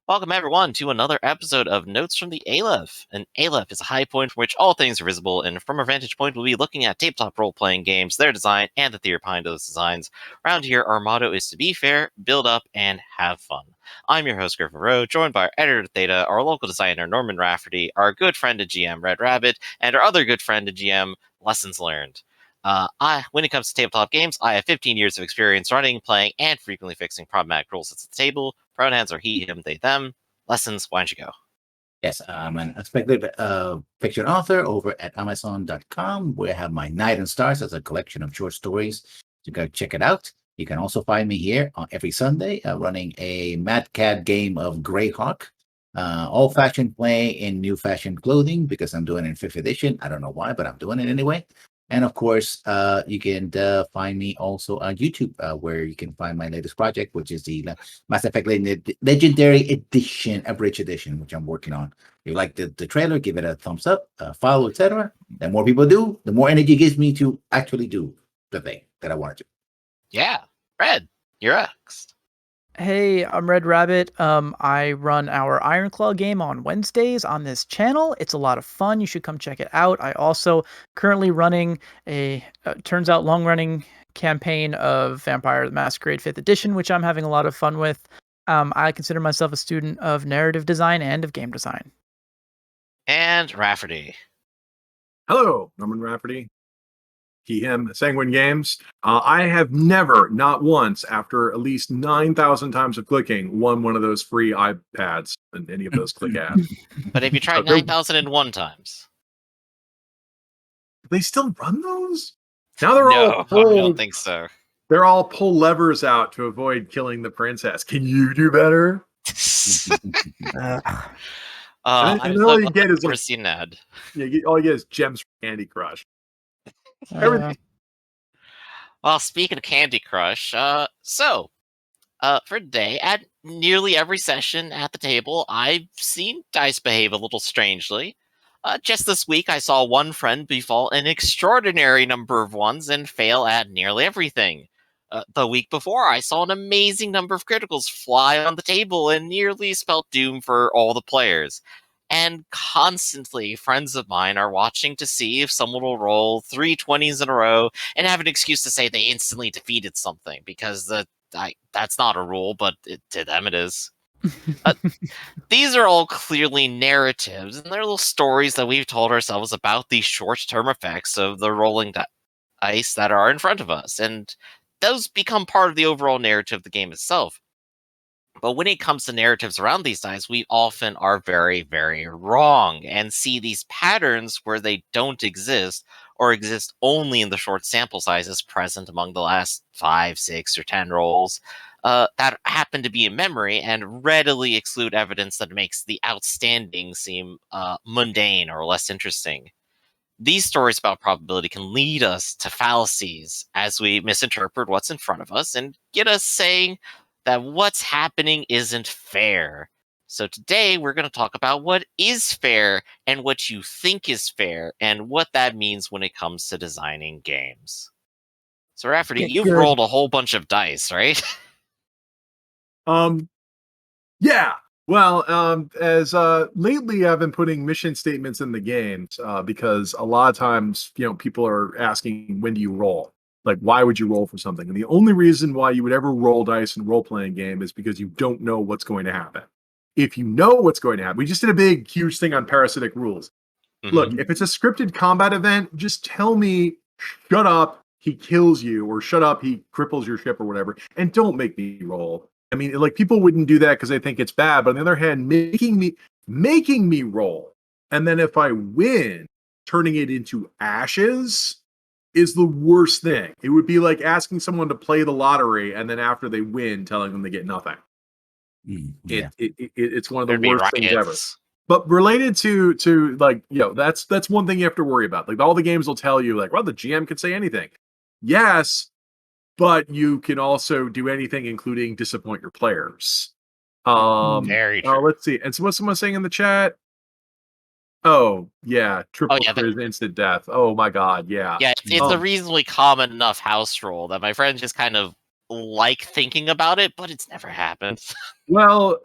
Welcome, everyone, to another episode of Notes from the Aleph. An Aleph is a high point from which all things are visible, and from our vantage point, we'll be looking at tabletop role-playing games, their design, and the theory behind those designs. Around here, our motto is to be fair, build up, and have fun. I'm your host, GriffinVarro, joined by our editor of Theta, our local designer, Norman Rafferty, our good friend and GM, RedRabbit, and our other good friend and GM, Lessons Learned. When it comes to tabletop games, I have 15 years of experience running, playing, and frequently fixing problematic rules at the table. Pronouns are he, him, they, them. Lessons, why don't you go? Yes, I'm an speculative fiction author over at Amazon.com, where I have my Night and Stars as a collection of short stories. You can check it out. You can also find me here on every Sunday running a Mad Cat game of Greyhawk, old-fashioned play in new-fashioned clothing because I'm doing it in 5th edition. I don't know why, but I'm doing it anyway. And of course, you can find me also on YouTube, where you can find my latest project, which is the Mass Effect Legendary Edition, Abridged Edition, which I'm working on. If you like the trailer, give it a thumbs up, follow, etc. The more people do, the more energy it gives me to actually do the thing that I want to do. Yeah, Red, you're next. Hey, I'm RedRabbit. I run our Ironclaw game on Wednesdays on this channel. It's a lot of fun. You should come check it out. I also currently running a turns out long-running campaign of Vampire the Masquerade 5th edition, which I'm having a lot of fun with. I consider myself a student of narrative design and of game design. And Rafferty. Hello, Norman Rafferty. He, him, Sanguine Games. I have never, not once, after at least 9,000 times of clicking, won one of those free iPads in any of those click ads. But have you tried 9,001 times? They still run those? Now they're No, all I pull, don't think so. They're all pull levers out to avoid killing the princess. Can you do better? And all you get is seen ad. all you get is gems from Candy Crush. Everything. Well, speaking of Candy Crush, for today, at nearly every session at the table, I've seen dice behave a little strangely. Just this week, I saw one friend befall an extraordinary number of ones and fail at nearly everything. The week before, I saw an amazing number of criticals fly on the table and nearly spelled doom for all the players. And constantly, friends of mine are watching to see if someone will roll 3 20s in a row and have an excuse to say they instantly defeated something, because that's not a rule, but to them it is. These are all clearly narratives, and they're little stories that we've told ourselves about the short-term effects of the rolling dice that are in front of us, and those become part of the overall narrative of the game itself. But when it comes to narratives around these dice, we often are very, very wrong and see these patterns where they don't exist or exist only in the short sample sizes present among the last 5, 6, or 10 rolls that happen to be in memory and readily exclude evidence that makes the outstanding seem mundane or less interesting. These stories about probability can lead us to fallacies as we misinterpret what's in front of us and get us saying that what's happening isn't fair. So today we're going to talk about what is fair and what you think is fair and what that means when it comes to designing games. So Rafferty, you've rolled a whole bunch of dice, right? Yeah. Well, as lately I've been putting mission statements in the games because a lot of times, people are asking, when do you roll? Like, why would you roll for something? And the only reason why you would ever roll dice in a role-playing game is because you don't know what's going to happen. If you know what's going to happen, we just did a big, huge thing on parasitic rules. Mm-hmm. Look, if it's a scripted combat event, just tell me, shut up, he kills you, or shut up, he cripples your ship or whatever, and don't make me roll. I mean, like, people wouldn't do that because they think it's bad, but on the other hand, making me roll, and then if I win, turning it into ashes is the worst thing. It would be like asking someone to play the lottery and then after they win, telling them they get nothing. Yeah. It's one of the worst things ever. But related to like, that's one thing you have to worry about. Like, all the games will tell you, like, well, the GM can say anything. Yes, but you can also do anything, including disappoint your players. Very true. Let's see. And so what's someone saying in the chat? Oh, yeah. Triple is instant death. Oh, my God. Yeah. Yeah, it's a reasonably common enough house rule that my friend just kind of like thinking about it, but it's never happened. Well,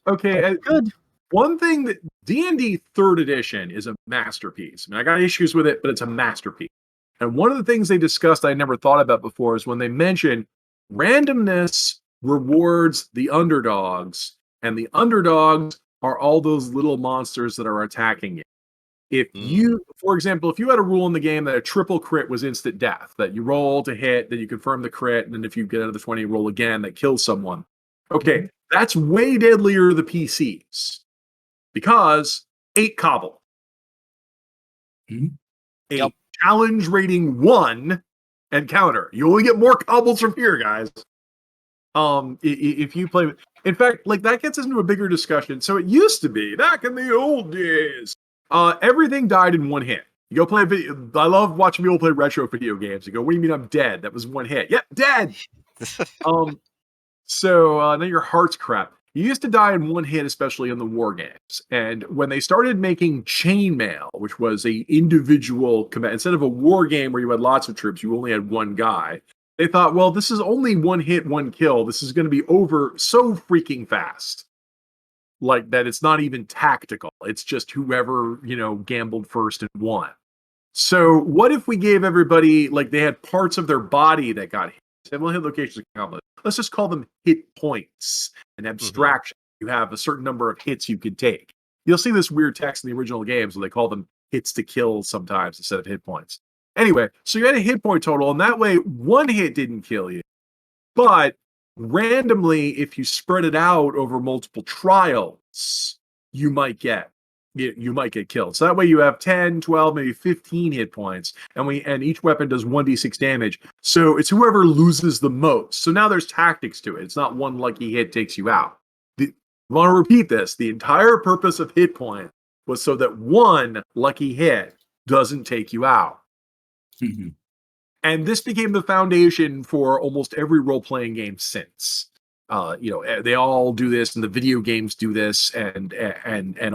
okay. Good. One thing that D&D 3rd edition is a masterpiece. I mean, I got issues with it, but it's a masterpiece. And one of the things they discussed I never thought about before is when they mentioned randomness rewards the underdogs, and the underdogs are all those little monsters that are attacking you. If you, for example, if you had a rule in the game that a triple crit was instant death, that you roll to hit, then you confirm the crit, and then if you get another 20, roll again, that kills someone. Okay, that's way deadlier to the PCs because 8 cobble. A Yep. challenge rating 1 encounter. You only get more cobbles from here, guys. If you play with, in fact, like that gets us into a bigger discussion. So it used to be back in the old days. Everything died in 1 hit. You go play a video. I love watching people play retro video games. You go, what do you mean I'm dead? That was 1 hit. Yep, dead. So now your heart's crap. You used to die in 1 hit, especially in the war games. And when they started making chainmail, which was a individual command, instead of a war game where you had lots of troops, you only had 1 guy. They thought, well, this is only 1 hit, 1 kill. This is going to be over so freaking fast. Like that it's not even tactical. It's just whoever, gambled first and won. So what if we gave everybody, like they had parts of their body that got hit? Several hit locations accomplished. Let's just call them hit points, an abstraction. You have a certain number of hits you can take. You'll see this weird text in the original games where they call them hits to kill sometimes instead of hit points. Anyway, so you had a hit point total, and that way 1 hit didn't kill you. But randomly, if you spread it out over multiple trials, you might get killed. So that way you have 10, 12, maybe 15 hit points, and each weapon does 1d6 damage. So it's whoever loses the most. So now there's tactics to it. It's not 1 lucky hit takes you out. I want to repeat this. The entire purpose of hit point was so that 1 lucky hit doesn't take you out. And this became the foundation for almost every role-playing game since. They all do this, and the video games do this, and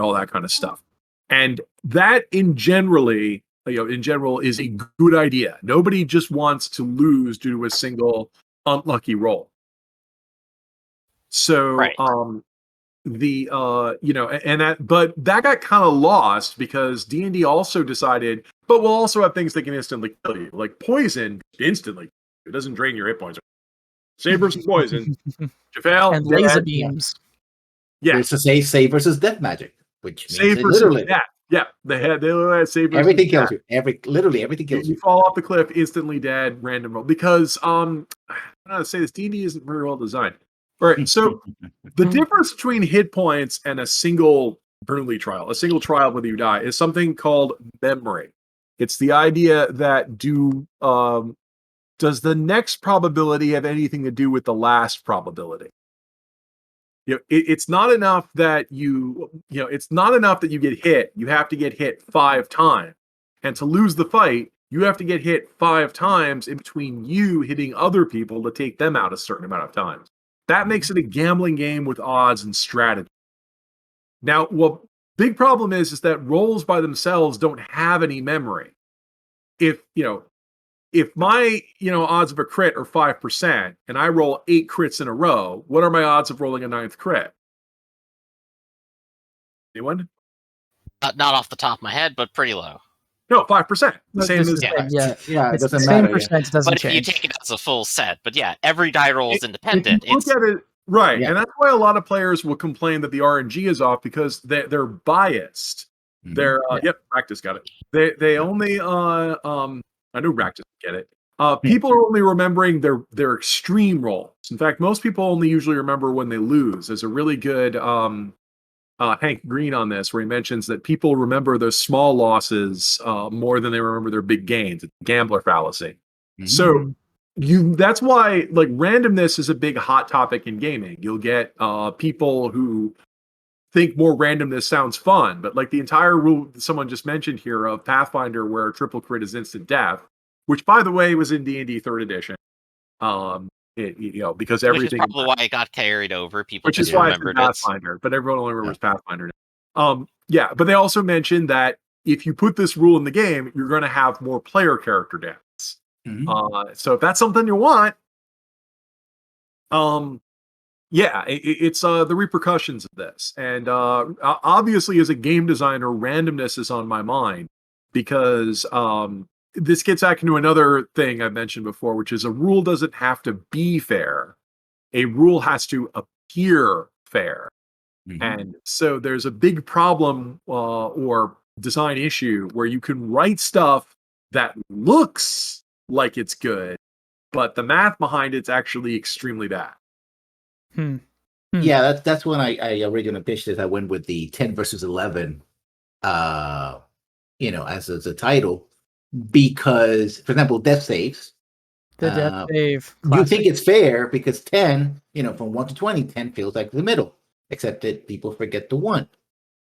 all that kind of stuff. And that in general is a good idea. Nobody just wants to lose due to a single unlucky roll. So, Right. but that got kind of lost because D&D also decided, but we'll also have things that can instantly kill you, like poison instantly. It doesn't drain your hit points. Save versus poison. You fail, And laser dead. beams. Yeah, It's to say save versus death magic, which means save it versus literally death. Yeah, they had save versus everything kills death. you. Literally everything kills You you. fall off the cliff, instantly dead, random roll. Because I don't know how to say this. D&D isn't very well designed. All right, so the difference between hit points and a single trial whether you die, is something called memory. It's the idea that does the next probability have anything to do with the last probability? It's not enough that it's not enough that you get hit. You have to get hit 5 times. And to lose the fight, you have to get hit 5 times in between you hitting other people to take them out a certain amount of times. That makes it a gambling game with odds and strategy. Now, what big problem is that rolls by themselves don't have any memory. If my odds of a crit are 5% and I roll 8 crits in a row, what are my odds of rolling a 9th crit? Anyone? Not off the top of my head, but pretty low. No, 5%. The same as Yeah, it It's the doesn't same matter. percent. It doesn't But if you change. take it as a full set, but yeah, every die roll is If independent. you look at it, right, Yeah. and that's why a lot of players will complain that the RNG is off because they're biased. Mhm. They're Practice got it. They only I know Practice get it. People are only remembering their extreme rolls. In fact, most people only usually remember when they lose. There's a really good Hank Green on this, where he mentions that people remember those small losses more than they remember their big gains. It's a gambler fallacy. So that's why like randomness is a big hot topic in gaming. You'll get people who think more randomness sounds fun, but like the entire rule that someone just mentioned here of Pathfinder, where triple crit is instant death, which by the way was in D&D 3rd edition. Because everything, which is probably why it got carried over. People which just is why it's in remembered it. Pathfinder, but everyone only remembers Pathfinder now. But they also mentioned that if you put this rule in the game, you're going to have more player character deaths. So if that's something you want, Yeah, it's the repercussions of this, and obviously, as a game designer, randomness is on my mind because this gets back into another thing I mentioned before, which is a rule doesn't have to be fair; a rule has to appear fair. And so there's a big problem or design issue where you can write stuff that looks like it's good, but the math behind it's actually extremely bad. Yeah, that's when I originally pitched it. I went with the 10 versus 11, as a title, because, for example, death saves. The death save. You Classic. think it's fair because 10, from 1 to 20, 10 feels like the middle, except that people forget the 1.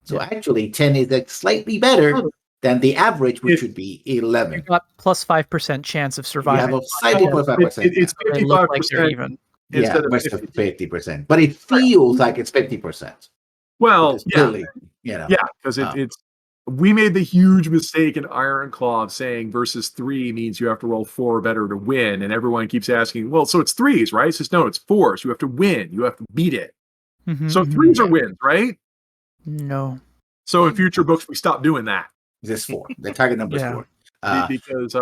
So actually, 10 is like slightly better than the average, which should be 11. You got plus 5% chance of You surviving. have a slightly plus 5%. It's They look like they're 55% even. instead of versus 50. 50%. But it feels like it's 50%. Well, Clearly, because it's we made the huge mistake in Iron Claw of saying versus 3 means you have to roll 4 or better to win, and everyone keeps asking, well, so it's 3s, right? It says no, it's 4s. You have to win. You have to beat it. So 3s are wins, right? No. So in future books, we stop doing that. Just 4. The target number is 4. Because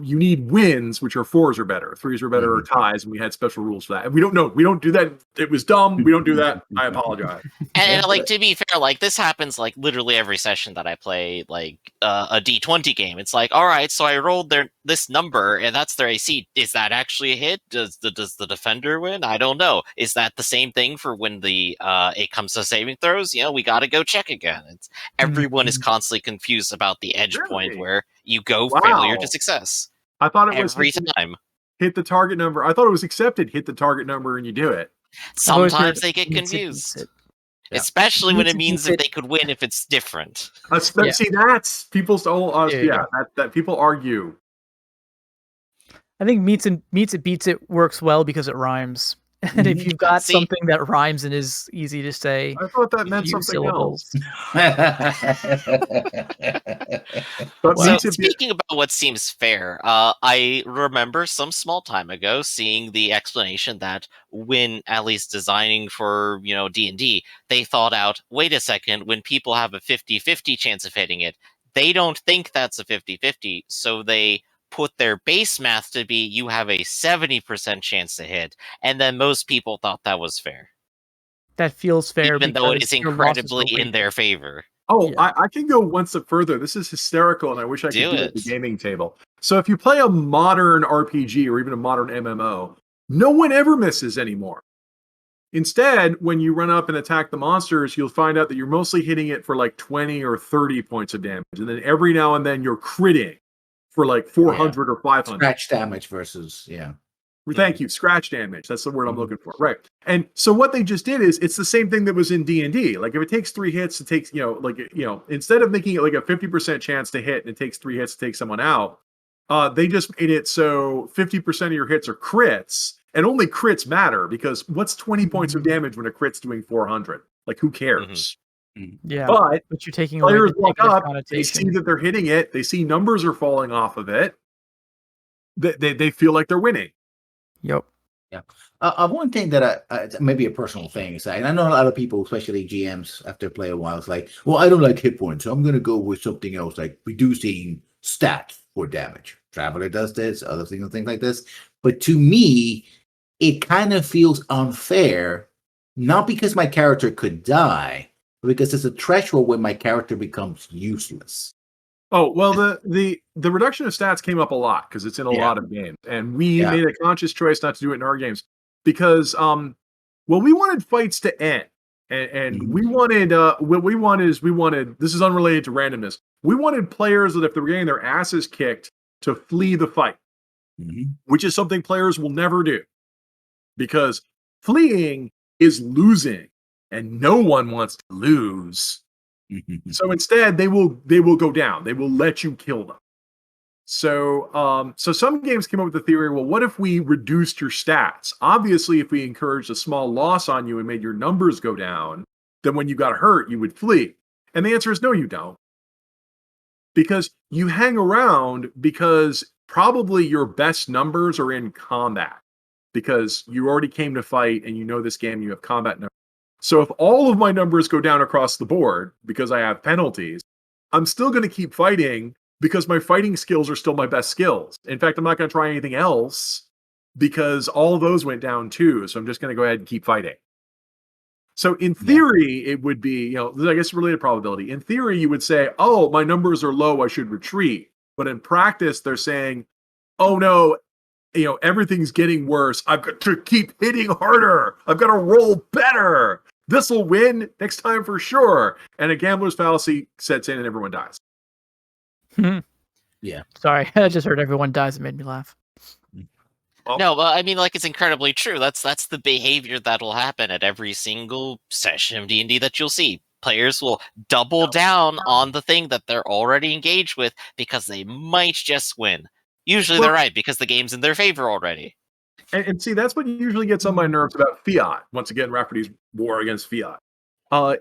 you need wins, which are 4s or better. 3s are better or ties, and we had special rules for that. And we don't do that. It was dumb. We don't do that. I apologize. And like, to be fair, like, this happens like literally every session that I play like a D20 game. It's like, all right, so I rolled this number and that's their AC. Is that actually a hit? Does the defender win? I don't know. Is that the same thing for when it comes to saving throws? We got to go check again. Everyone is constantly confused about the edge point where you go failure to success. I thought it was every time. Hit the target number. I thought it was accepted. Hit the target number and you do it. Sometimes they get confused. Especially when it means that they could win if it's different. See, that's people's that people argue. I think meets it beats it works well because it rhymes. And if you've got something that rhymes and is easy to say, I thought that meant something syllables. So speaking about what seems fair, I remember some small time ago seeing the explanation that when at least designing for D&D, they thought out, wait a second, when people have a 50-50 chance of hitting it, they don't think that's a 50-50, so they put their base math to be you have a 70% chance to hit, and then most people thought that was fair. That feels fair, even though it is incredibly in their favor. Oh, yeah. I can go one step further. This is hysterical, and I wish I could do it at the gaming table. So if you play a modern RPG or even a modern MMO, no one ever misses anymore. Instead, when you run up and attack the monsters, you'll find out that you're mostly hitting it for like 20 or 30 points of damage. And then every now and then you're critting for like 400 or 500. Scratch damage versus, Thank you. Scratch damage. That's the word I'm looking for. Right. And so what they just did is it's the same thing that was in D&D. Like if it takes 3 hits, it takes, instead of making it like a 50% chance to hit and it takes 3 hits to take someone out, they just made it so 50% of your hits are crits, and only crits matter because what's 20 points of damage when a crit's doing 400? Like who cares? Yeah. But you're taking players away walk up, they see that they're hitting it, they see numbers are falling off of it. They feel like they're winning. Yep. Yeah. One thing that maybe a personal thing is, and I know a lot of people, especially GMs, after play a while, it's like, well, I don't like hit points, so I'm going to go with something else, like reducing stats for damage. Traveler does this, other things like this. But to me, it kind of feels unfair, not because my character could die, but because there's a threshold when my character becomes useless. Oh, well, the reduction of stats came up a lot because it's in a lot of games. And we made a conscious choice not to do it in our games because, we wanted fights to end. And we wanted, what we wanted is this is unrelated to randomness. We wanted players that if they were getting their asses kicked to flee the fight, which is something players will never do because fleeing is losing and no one wants to lose. So instead, they will go down. They will let you kill them. So, so some games came up with the theory, well, what if we reduced your stats? Obviously, if we encouraged a small loss on you and made your numbers go down, then when you got hurt, you would flee. And the answer is no, you don't. Because you hang around because probably your best numbers are in combat. because you already came to fight and you know this game, you have combat numbers. So if all of my numbers go down across the board because I have penalties, I'm still going to keep fighting because my fighting skills are still my best skills. In fact, I'm not going to try anything else because all of those went down too. So I'm just going to go ahead and keep fighting. So in theory, it would be, I guess related probability. In theory, you would say, oh, my numbers are low, I should retreat. But in practice, they're saying, oh no, everything's getting worse. I've got to keep hitting harder. I've got to roll better. This will win next time for sure. And a gambler's fallacy sets in and everyone dies. Yeah. Sorry, I just heard everyone dies. It made me laugh. No, but I mean, like, it's incredibly true. That's the behavior that'll happen at every single session of D&D that you'll see. Players will double down on the thing that they're already engaged with because they might just win. Usually they're right because the game's in their favor already. And see, that's what usually gets on my nerves about Fiat. Once again, Rafferty's war against Fiat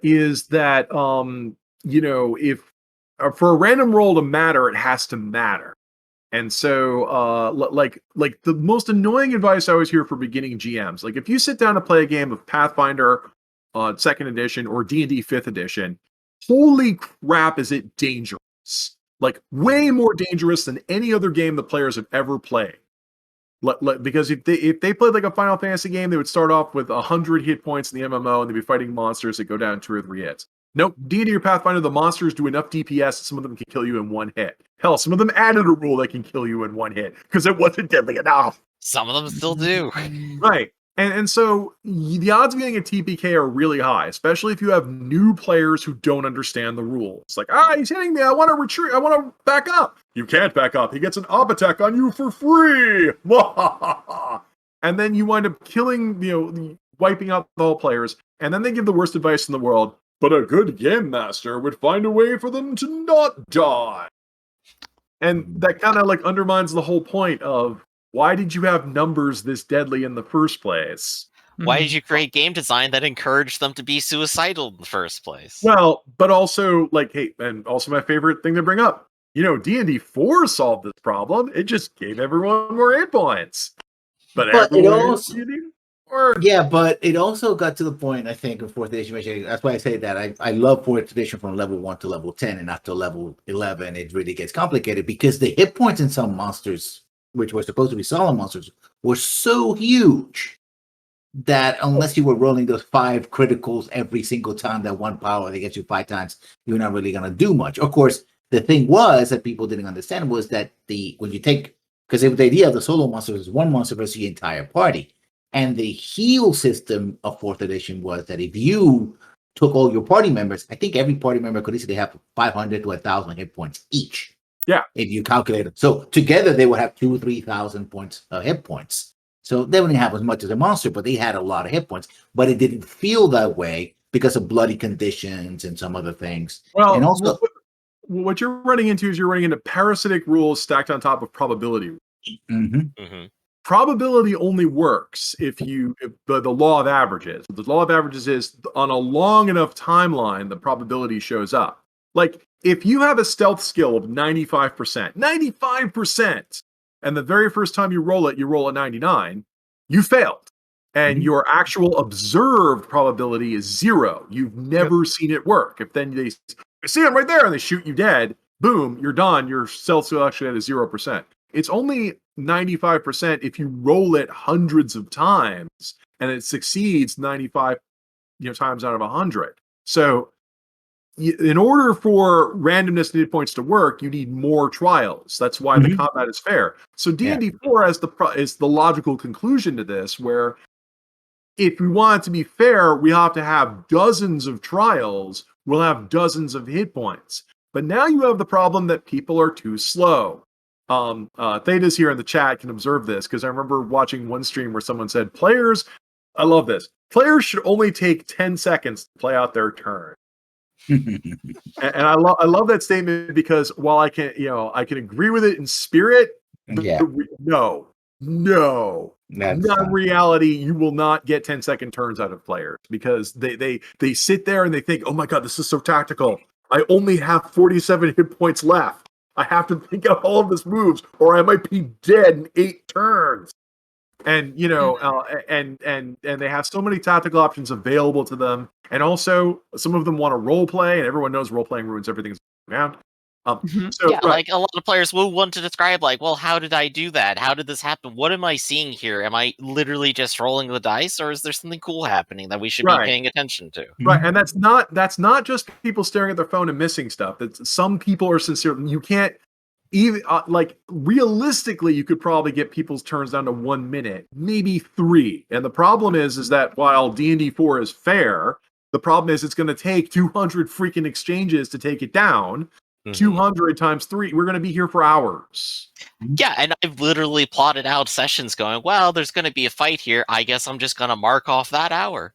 is that, if for a random roll to matter, it has to matter. And so, like the most annoying advice I always hear for beginning GMs, like if you sit down to play a game of Pathfinder 2nd edition or D&D 5th edition, holy crap, is it dangerous. Like way more dangerous than any other game the players have ever played. Because if they played like a Final Fantasy game, they would start off with 100 hit points in the MMO and they'd be fighting monsters that go down 2 or 3 hits. Nope, D&D or Pathfinder, the monsters do enough DPS that some of them can kill you in 1 hit. Hell, some of them added a rule that can kill you in 1 hit because it wasn't deadly enough. Some of them still do. Right. And so the odds of getting a TPK are really high, especially if you have new players who don't understand the rules. Like, he's hitting me. I want to retreat. I want to back up. You can't back up. He gets an op attack on you for free. And then you wind up killing, wiping out the whole players. And then they give the worst advice in the world. But a good game master would find a way for them to not die. And that kind of like undermines the whole point of why did you have numbers this deadly in the first place? Why did you create game design that encouraged them to be suicidal in the first place? Well, but also and also my favorite thing to bring up, D&D 4 solved this problem. It just gave everyone more hit points. But it also, but it also got to the point, I think, in 4th edition. That's why I say that I love 4th edition from level 1 to level 10, and after level 11, it really gets complicated because the hit points in some monsters, which were supposed to be solid monsters, were so huge that unless you were rolling those 5 criticals every single time that one power they get you 5 times, you're not really going to do much. Of course, the thing was that people didn't understand was that because the idea of the solo monster was one monster versus the entire party. And the heal system of 4th edition was that if you took all your party members, I think every party member could easily have 500 to 1,000 hit points each. Yeah. If you calculate it. So together they would have 2,000-3,000 points hit points. So they wouldn't have as much as a monster, but they had a lot of hit points. But it didn't feel that way because of bloody conditions and some other things. Well, and also what you're running into parasitic rules stacked on top of probability rules. Mm-hmm. Mm-hmm. Probability only works if the law of averages. The law of averages is on a long enough timeline, the probability shows up. Like if you have a stealth skill of 95%, and the very first time you roll a 99, you failed. And your actual observed probability is 0. You've never seen it work. If then they see them right there and they shoot you dead, boom, you're done. Your stealth skill actually is 0%. It's only 95% if you roll it hundreds of times and it succeeds 95 times out of 100. So in order for randomness and hit points to work, you need more trials. That's why the combat is fair. So D&D 4 is the logical conclusion to this, where if we want it to be fair, we have to have dozens of trials. We'll have dozens of hit points. But now you have the problem that people are too slow. Theta's here in the chat can observe this because I remember watching one stream where someone said, I love this. Players should only take 10 seconds to play out their turn. and I love that statement because while I can agree with it in spirit, no, not in reality. You will not get 10-second turns out of players because they sit there and they think, oh my god, this is so tactical. I only have 47 hit points left. I have to think out all of this moves or I might be dead in 8 turns. And and they have so many tactical options available to them, and also some of them want to role play, and everyone knows role playing ruins everything around. So Yeah, like a lot of players will want to describe, like, well, how did I do that? How did this happen? What am I seeing here? Am I literally just rolling the dice, or is there something cool happening that we should be Right. paying attention to? Right, and that's not just people staring at their phone and missing stuff. That's some people are sincere. You can't even like realistically, you could probably get people's turns down to 1 minute, maybe 3. And the problem is that while D&D 4 is fair, the problem is it's going to take 200 freaking exchanges to take it down. 200 times 3, we're going to be here for hours. Yeah, and I've literally plotted out sessions going, well, there's going to be a fight here. I guess I'm just going to mark off that hour.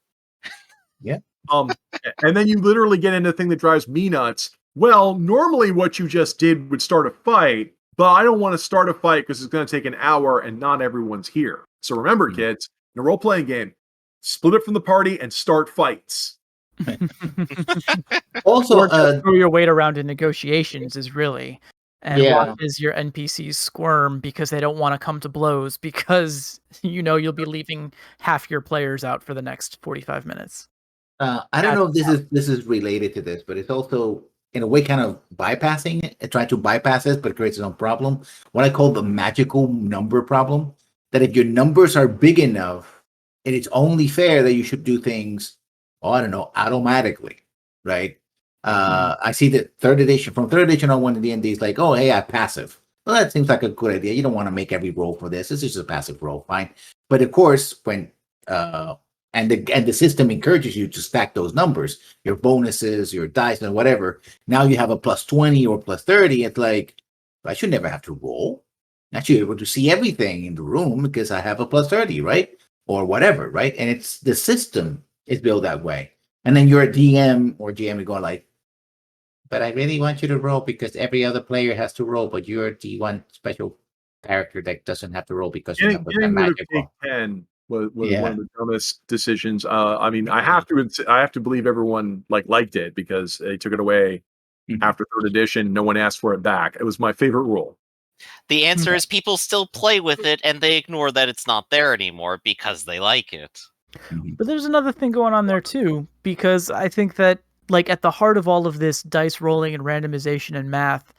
Yeah. And then you literally get into the thing that drives me nuts. Well, normally what you just did would start a fight, but I don't want to start a fight because it's going to take an hour and not everyone's here. So remember, kids, in a role-playing game, split it from the party and start fights. Also, throw your weight around in negotiations is really, and Yeah. watches your NPCs squirm because they don't want to come to blows because you'll be leaving half your players out for the next 45 minutes. I don't know if this is related to this, but it's also in a way kind of bypassing it, trying to bypass it, but it creates its own problem. What I call the magical number problem. That if your numbers are big enough, and it's only fair that you should do things, I don't know, automatically, right? I see that third edition on one of the D&D is like, oh, hey, I passive. Well, that seems like a good idea. You don't want to make every roll for this. This is just a passive roll, fine. But of course, when and the system encourages you to stack those numbers, your bonuses, your dice, and whatever. Now you have a plus 20 or plus 30. It's like, I should never have to roll. I should be able to see everything in the room because I have a plus 30, right? Or whatever, right? And it's the system is built that way. And then you're a DM or GM, going like, but I really want you to roll because every other player has to roll, but you're the one special character that doesn't have to roll because you have that magic roll. 10 was one of the dumbest decisions. I mean, I have to believe everyone liked it because they took it away after third edition. No one asked for it back. It was my favorite rule. The answer is people still play with it and they ignore that it's not there anymore because they like it. But there's another thing going on there too, because I think that at the heart of all of this dice rolling and randomization and math,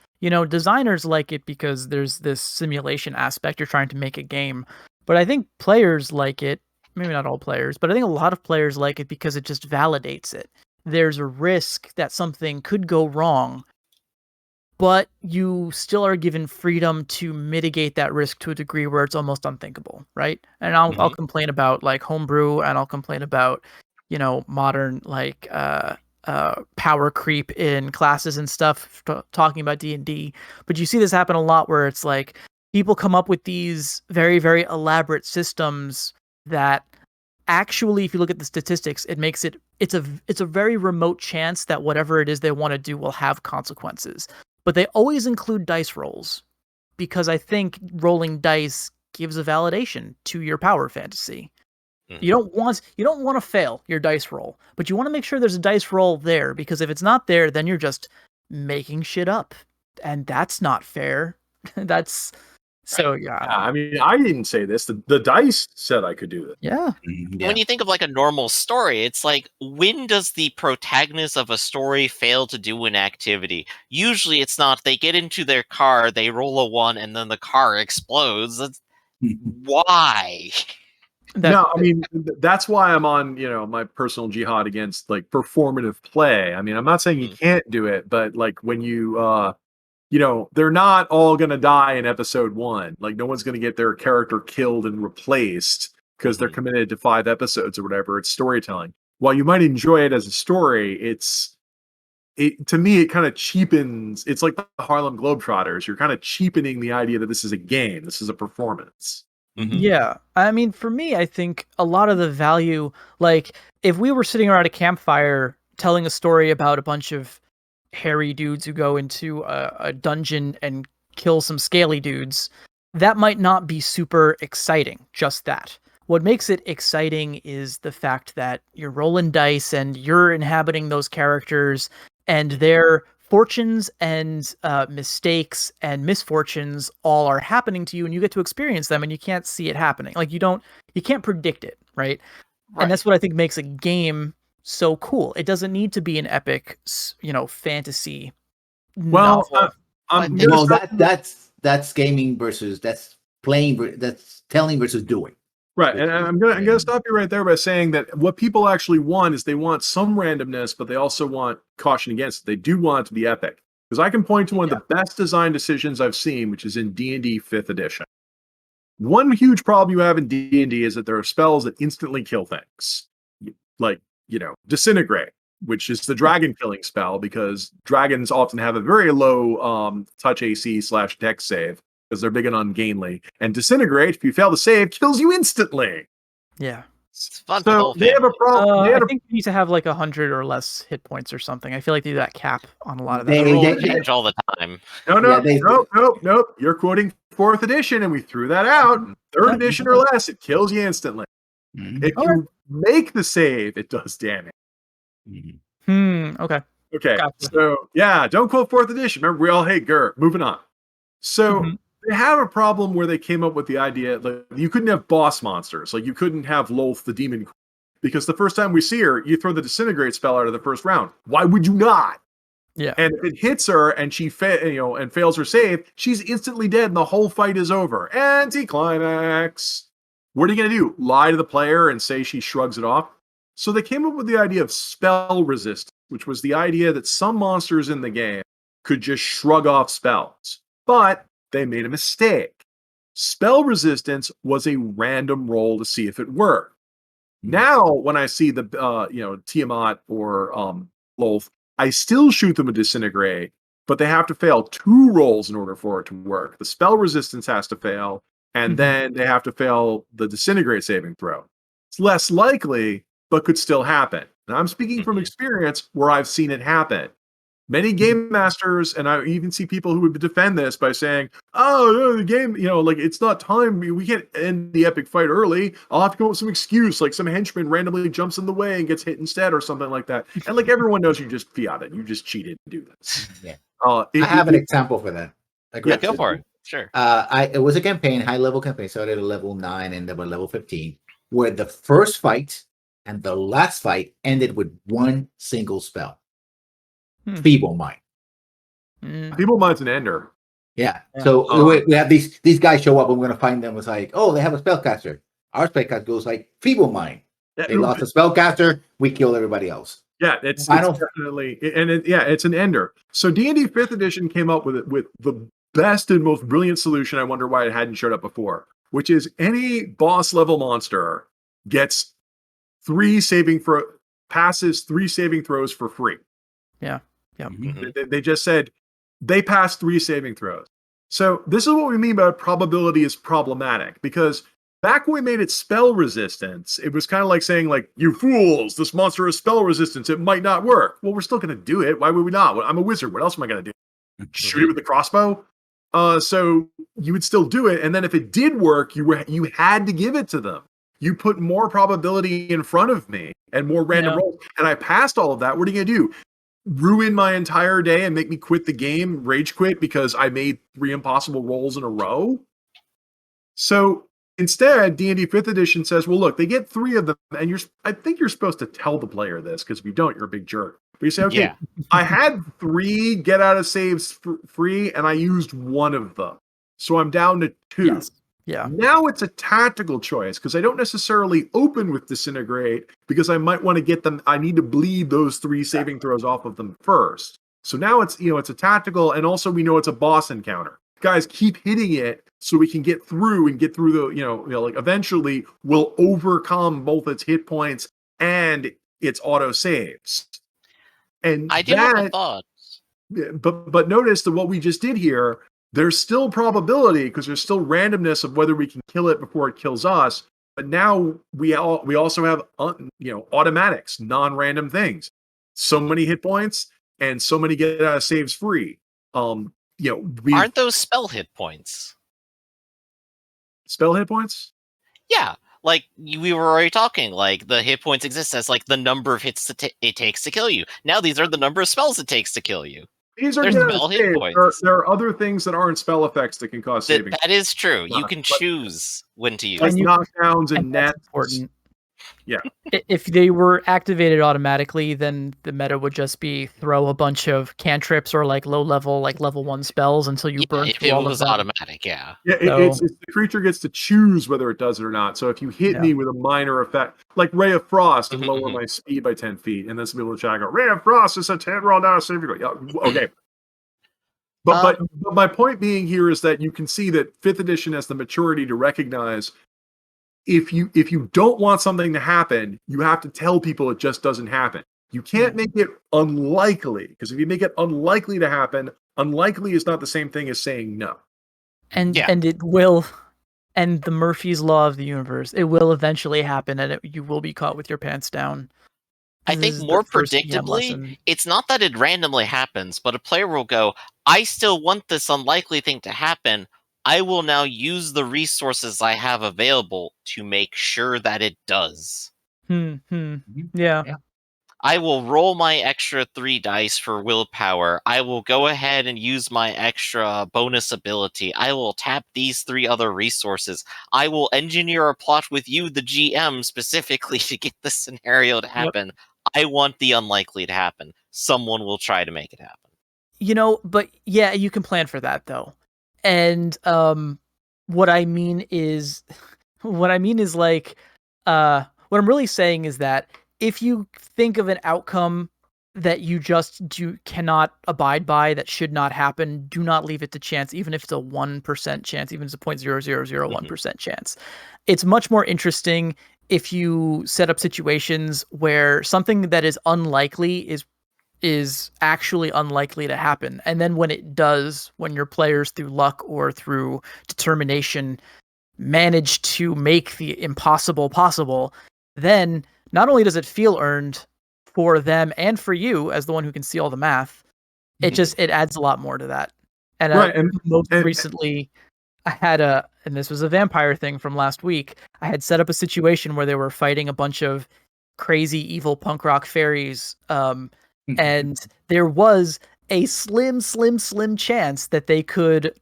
designers like it because there's this simulation aspect. You're trying to make a game. But I think players like it, maybe not all players, but I think a lot of players like it because it just validates it. There's a risk that something could go wrong, but you still are given freedom to mitigate that risk to a degree where it's almost unthinkable, right? And I'll complain about homebrew, and I'll complain about modern power creep in classes and stuff, talking about D&D. But you see this happen a lot where it's like people come up with these very, very elaborate systems that actually, if you look at the statistics, it's a very remote chance that whatever it is they want to do will have consequences. But they always include dice rolls because I think rolling dice gives a validation to your power fantasy. You don't want to fail your dice roll, but you want to make sure there's a dice roll there, because if it's not there, then you're just making shit up, and that's not fair. That's so yeah. I mean, I didn't say this. The dice said I could do this. Yeah. When you think of a normal story, it's like, when does the protagonist of a story fail to do an activity? Usually it's not they get into their car, they roll a 1, and then the car explodes. That's why? No, I mean, that's why I'm on, my personal jihad against performative play. I mean, I'm not saying you can't do it, but when you, they're not all going to die in episode 1. No one's going to get their character killed and replaced because they're committed to 5 episodes or whatever. It's storytelling. While you might enjoy it as a story, to me, it kind of cheapens. It's like the Harlem Globetrotters. You're kind of cheapening the idea that this is a game. This is a performance. Yeah. I mean, for me, I think a lot of the value, if we were sitting around a campfire telling a story about a bunch of hairy dudes who go into a dungeon and kill some scaly dudes, that might not be super exciting, just that. What makes it exciting is the fact that you're rolling dice and you're inhabiting those characters and they're fortunes and mistakes and misfortunes all are happening to you, and you get to experience them, and you can't see it happening. Like you can't predict it, right? And that's what I think makes a game so cool. It doesn't need to be an epic, fantasy Well, novel. I'm Well, gonna Well, stop- that's gaming versus that's that's telling versus doing. right, and I'm gonna stop you right there by saying that what people actually want is they want some randomness, but they also want caution against it. They do want it to be epic. Because I can point to one of the best design decisions I've seen, which is in D&D 5th edition. One huge problem you have in D&D is that there are spells that instantly kill things. Like, disintegrate, which is the dragon killing spell, because dragons often have a very low touch AC / dex save, because they're big and ungainly. And disintegrate, if you fail to save, kills you instantly. Yeah. It's fun for the So whole they have family. a problem. I think you need to have like 100 or less hit points or something. I feel like they do that cap on a lot of that. They- The rules they- change all the time. Nope. You're quoting 4th edition, and we threw that out. 3rd edition or less, it kills you instantly. Mhm. If you make the save, it does damage. Mhm. Okay. Okay, Gotcha. so yeah, don't quote 4th edition. Remember, we all hate GUR. Moving on. So Mhm. they have a problem where they came up with the idea that you couldn't have boss monsters. Like you couldn't have Lolth the Demon Queen, because the first time we see her, you throw the disintegrate spell out of the first round. Why would you not? Yeah. And if it hits her and she and fails her save, she's instantly dead and the whole fight is over. Anticlimax. What are you going to do? Lie to the player and say she shrugs it off? So they came up with the idea of spell resistance, which was the idea that some monsters in the game could just shrug off spells. But they made a mistake. Spell resistance was a random roll to see if it worked. Now, when I see the Tiamat or Lolth, I still shoot them a disintegrate, but they have to fail 2 rolls in order for it to work. The spell resistance has to fail, and then they have to fail the disintegrate saving throw. It's less likely, but could still happen. And I'm speaking from experience where I've seen it happen. Many game masters, and I even see people who would defend this by saying, "Oh, no, the game, it's not time. We can't end the epic fight early. I'll have to come up with some excuse, like some henchman randomly jumps in the way and gets hit instead, or something like that." And like everyone knows, you just fiat it. You just cheated to do this. Yeah. I I have an example for that. Yeah, go for it. Sure. It was a campaign, high level campaign, started at level 9 and then by level 15, where the first fight and the last fight ended with one single spell. Feeble Mind. Feeble Mind's an ender. Yeah. So we have these guys show up and we're gonna find them. It's like, oh, they have a spellcaster. Our spellcaster goes like Feeble Mind. They lost a spellcaster, we kill everybody else. Yeah, it's definitely, and it's an ender. So D&D 5th edition came up with the best and most brilliant solution. I wonder why it hadn't showed up before, which is any boss level monster gets passes 3 saving throws for free. Yeah. They just said they pass 3 saving throws. So this is what we mean by probability is problematic, because back when we made it spell resistance, it was kind of like saying, like, you fools, this monster has spell resistance. It might not work. Well, we're still going to do it. Why would we not? I'm a wizard. What else am I going to do? Shoot it with the crossbow? So you would still do it. And then if it did work, you had to give it to them. You put more probability in front of me and more random rolls. And I passed all of that. What are you going to do? Ruin my entire day and make me quit the game, rage quit, because I made 3 impossible rolls in a row? So instead, D&D 5th edition says, well, look, they get 3 of them, and I think you're supposed to tell the player this, because if you don't, you're a big jerk. But you say, okay, I had 3 get out of saves free, and I used 1 of them. So I'm down to 2. Yes. Yeah. Now it's a tactical choice, because I don't necessarily open with disintegrate, because I might want to get them. I need to bleed those 3 saving throws off of them first. So now it's a tactical, and also we know it's a boss encounter. Guys, keep hitting it so we can get through the like eventually we'll overcome both its hit points and its auto saves. And I do have a thought. But notice that what we just did here, there's still probability, because there's still randomness of whether we can kill it before it kills us. But now we also have automatics, non-random things. So many hit points and so many get out of saves free. Aren't those spell hit points? Spell hit points? Yeah, like we were already talking. Like the hit points exist as like the number of hits it takes to kill you. Now these are the number of spells it takes to kill you. These are There's gonna spell hit save. points. There are other things that aren't spell effects that can cause saving. That is true. You can But- choose when to use like And you- knockdowns and And that's nets. important. Yeah. If they were activated automatically, then the meta would just be throw a bunch of cantrips or like low level, like level 1 spells until you burn if through it all was of them. automatic, yeah. Yeah, So- it's the creature gets to choose whether it does it or not. So if you hit Yeah. me with a minor effect, like Ray of Frost, and Mhm, lower mhm. my speed by 10 feet, and then some people will try and go, Ray of Frost is a 10 roll down, save you go. Yeah, okay. But my point being here is that you can see that 5th edition has the maturity to recognize if you don't want something to happen, you have to tell people it just doesn't happen. You can't make it unlikely, because if you make it unlikely to happen, unlikely is not the same thing as saying no. And Yeah. and it will, and the Murphy's Law of the universe, it will eventually happen, and you will be caught with your pants down. I This think is the more first DM predictably, lesson. it's not that it randomly happens, but a player will go, I still want this unlikely thing to happen. I will now use the resources I have available to make sure that it does. Yeah. I will roll my extra 3 dice for willpower. I will go ahead and use my extra bonus ability. I will tap these 3 other resources. I will engineer a plot with you, the GM, specifically to get the scenario to happen. I want the unlikely to happen. Someone will try to make it happen. But yeah, you can plan for that though. And what I mean is what I'm really saying is that if you think of an outcome that you just cannot abide by, that should not happen, do not leave it to chance, even if it's a 1% chance, even if it's a 0.0001% chance. It's much more interesting if you set up situations where something that is unlikely is actually unlikely to happen. And then when it does, when your players through luck or through determination manage to make the impossible possible, then not only does it feel earned for them and for you as the one who can see all the math, it adds a lot more to that. And, Right, most recently I had and this was a vampire thing from last week, I had set up a situation where they were fighting a bunch of crazy evil punk rock fairies, and there was a slim chance that they could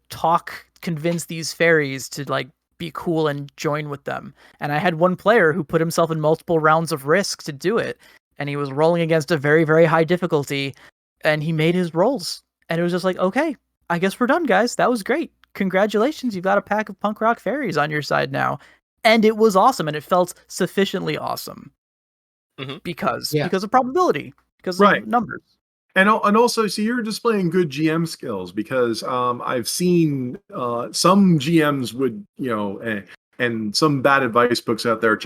convince these fairies to like be cool and join with them. And I had one player who put himself in multiple rounds of risk to do it, and he was rolling against a very, very high difficulty, and he made his rolls. And it was just like, okay, I guess we're done, guys. That was great. Congratulations, you've got a pack of punk rock fairies on your side now. And it was awesome, and it felt sufficiently awesome. Because of probability, because of numbers. And also, so you're displaying good GM skills, because I've seen some GMs would, and some bad advice books out there,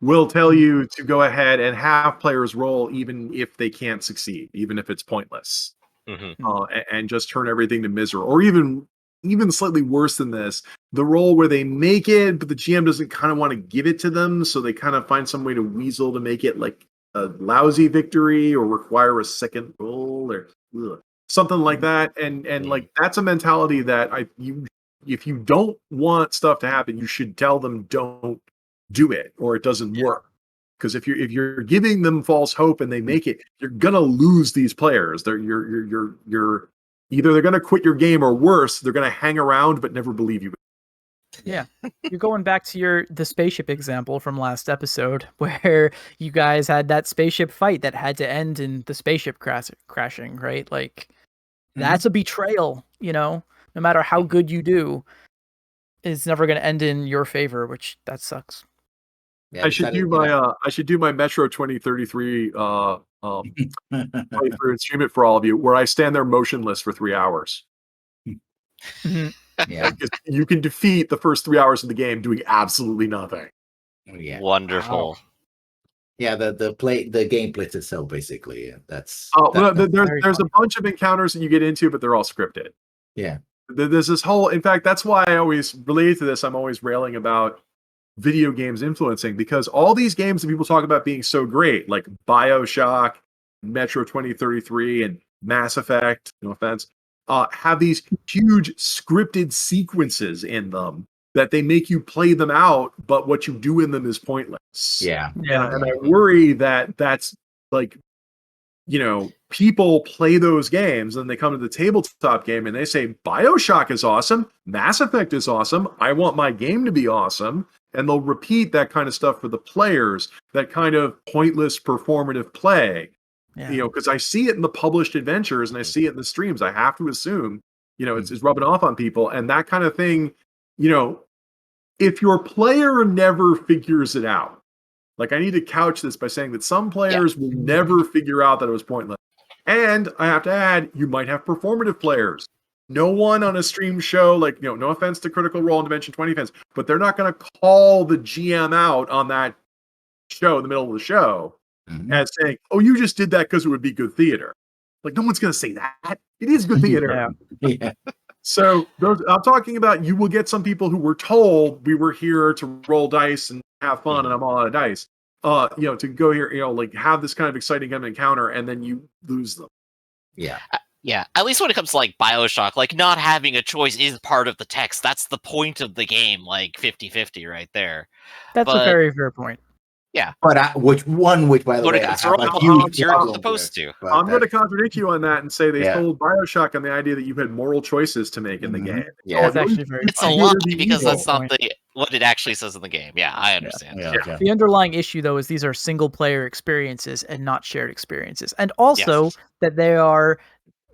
will tell you to go ahead and have players roll even if they can't succeed, even if it's pointless, and just turn everything to misery, or even slightly worse than this, the roll where they make it, but the GM doesn't kind of want to give it to them, so they kind of find some way to weasel to make it like a lousy victory or require a second roll or something like that. And like that's a mentality that if you don't want stuff to happen, you should tell them don't do it or it doesn't work. Because if you're giving them false hope and they make it, you're gonna lose these players. You're either they're gonna quit your game or worse, they're gonna hang around but never believe you. Yeah. You're going back to the spaceship example from last episode, where you guys had that spaceship fight that had to end in the spaceship crashing, right? Like, that's a betrayal, no matter how good you do, it's never going to end in your favor, which that sucks. Yeah, I should do my Metro 2033 playthrough and stream it for all of you, where I stand there motionless for 3 hours. Yeah. You can defeat the first 3 hours of the game doing absolutely nothing. Yeah. Wonderful. Wow. Yeah, the game splits itself basically. That's there's a bunch of encounters that you get into, but they're all scripted. Yeah. There's this whole, in fact, that's why I always relate to this. I'm always railing about video games influencing, because all these games that people talk about being so great, like BioShock, Metro 2033, and Mass Effect, no offense, have these huge scripted sequences in them that they make you play them out, but what you do in them is pointless. Yeah. And I worry that that's like, people play those games and they come to the tabletop game and they say BioShock is awesome, Mass Effect is awesome, I want my game to be awesome, and they'll repeat that kind of stuff for the players, that kind of pointless performative play. Yeah. You know, because I see it in the published adventures and I see it in the streams. I have to assume, you know, it's rubbing off on people, and that kind of thing. You know, if your player never figures it out, like, I need to couch this by saying that some players will never figure out that it was pointless. And I have to add, you might have performative players. No one on a stream show, like, you know, no offense to Critical Role and Dimension 20 fans, but they're not going to call the GM out on that show in the middle of the show as saying, oh, you just did that because it would be good theater. Like, no one's going to say that. It is good theater. Yeah. So I'm talking about, you will get some people who were told we were here to roll dice and have fun, and I'm all out of dice. You know, to go here, you know, like, have this kind of exciting kind of encounter, and then you lose them. Yeah. Yeah, at least when it comes to, like, BioShock, like, not having a choice is part of the text. That's the point of the game, like, 50-50 right there. That's a very fair point. Yeah. But which, by the way, I have a huge you're problem supposed with, to. I'm going to contradict you on that and say they told BioShock on the idea that you had moral choices to make in the game. Yeah, that's actually very It's a lie because that's not what it actually says in the game. Yeah, I understand. Yeah. The underlying issue, though, is these are single player experiences and not shared experiences. And also that they are,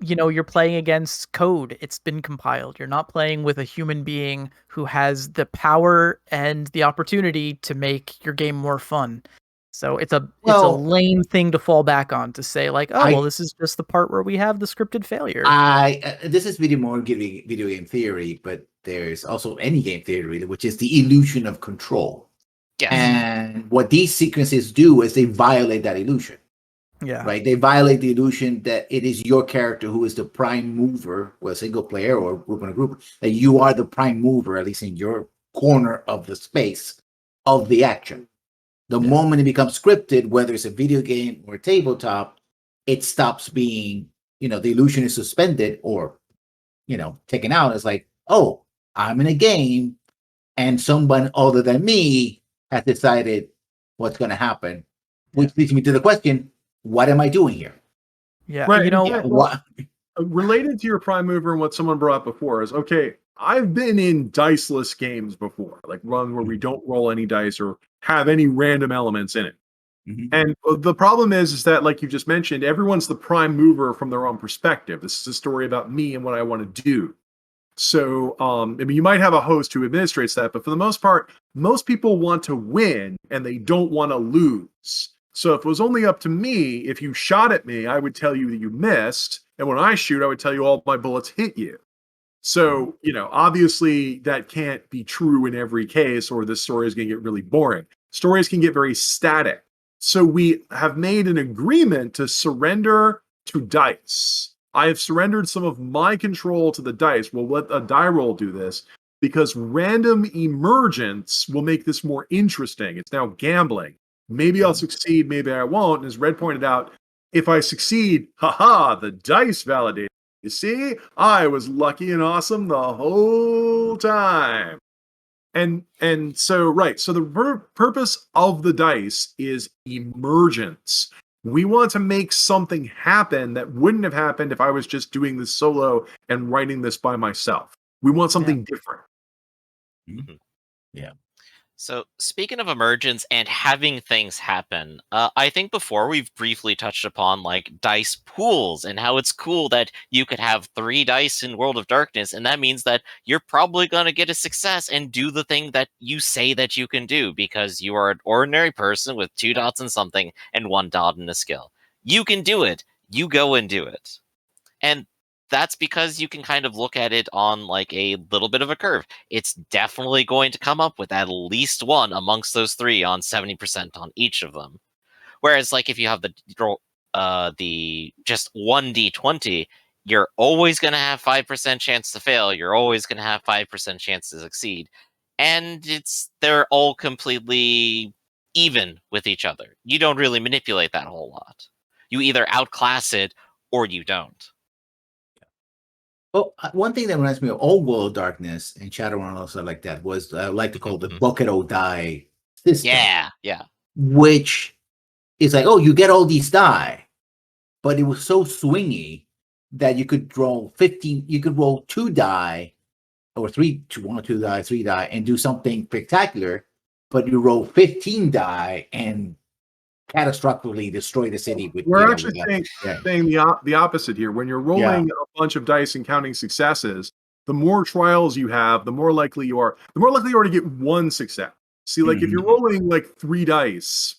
you know, you're playing against code. It's been compiled. You're not playing with a human being who has the power and the opportunity to make your game more fun. So it's a lame thing to fall back on, to say, like, well, this is just the part where we have the scripted failure. This is really more video game theory, but there's also any game theory, which is the illusion of control. Yes. And what these sequences do is they violate that illusion. Yeah. Right. They violate the illusion that it is your character who is the prime mover, with a single player or group in a group, that you are the prime mover, at least in your corner of the space of the action. The moment it becomes scripted, whether it's a video game or a tabletop, it stops being, you know, the illusion is suspended or, you know, taken out. It's like, oh, I'm in a game and someone other than me has decided what's going to happen, which leads me to the question, what am I doing here? Yeah. Right. You know, what related to your prime mover and what someone brought up before is, okay, I've been in diceless games before, like one where we don't roll any dice or have any random elements in it. And the problem is that, like you just mentioned, everyone's the prime mover from their own perspective. This is a story about me and what I want to do. So, I mean, you might have a host who administrates that, but for the most part, most people want to win and they don't want to lose. So if it was only up to me, if you shot at me, I would tell you that you missed. And when I shoot, I would tell you all my bullets hit you. So, you know, obviously that can't be true in every case, or this story is going to get really boring. Stories can get very static. So we have made an agreement to surrender to dice. I have surrendered some of my control to the dice. We'll let a die roll do this, because random emergence will make this more interesting. It's now gambling. Maybe I'll succeed, maybe I won't. And as Red pointed out, if I succeed, haha, the dice validate. You see, I was lucky and awesome the whole time. And so, right. So the purpose of the dice is emergence. We want to make something happen that wouldn't have happened if I was just doing this solo and writing this by myself. We want something different. Yeah. So, speaking of emergence and having things happen, I think before we've briefly touched upon, like, dice pools and how it's cool that you could have 3 dice in World of Darkness, and that means that you're probably going to get a success and do the thing that you say that you can do, because you are an ordinary person with 2 dots in something and 1 dot in a skill. You can do it. You go and do it. And that's because you can kind of look at it on, like, a little bit of a curve. It's definitely going to come up with at least 1 amongst those 3 on 70% on each of them. Whereas, like, if you have the just 1d20, you're always going to have 5% chance to fail. You're always going to have 5% chance to succeed. And they're all completely even with each other. You don't really manipulate that whole lot. You either outclass it or you don't. Well, one thing that reminds me of old World of Darkness and Shadowrun and stuff like that was I like to call the bucket o' die system. Yeah. Which is like, oh, you get all these die, but it was so swingy that you could roll 15. You could roll 2 die, or 1 or 2 die, 3 die, and do something spectacular. But you roll 15 die and catastrophically destroy the city with. We're actually with saying the opposite here. When you're rolling a bunch of dice and counting successes, the more trials you have, the more likely you are to get 1 success. See, like if you're rolling like 3 dice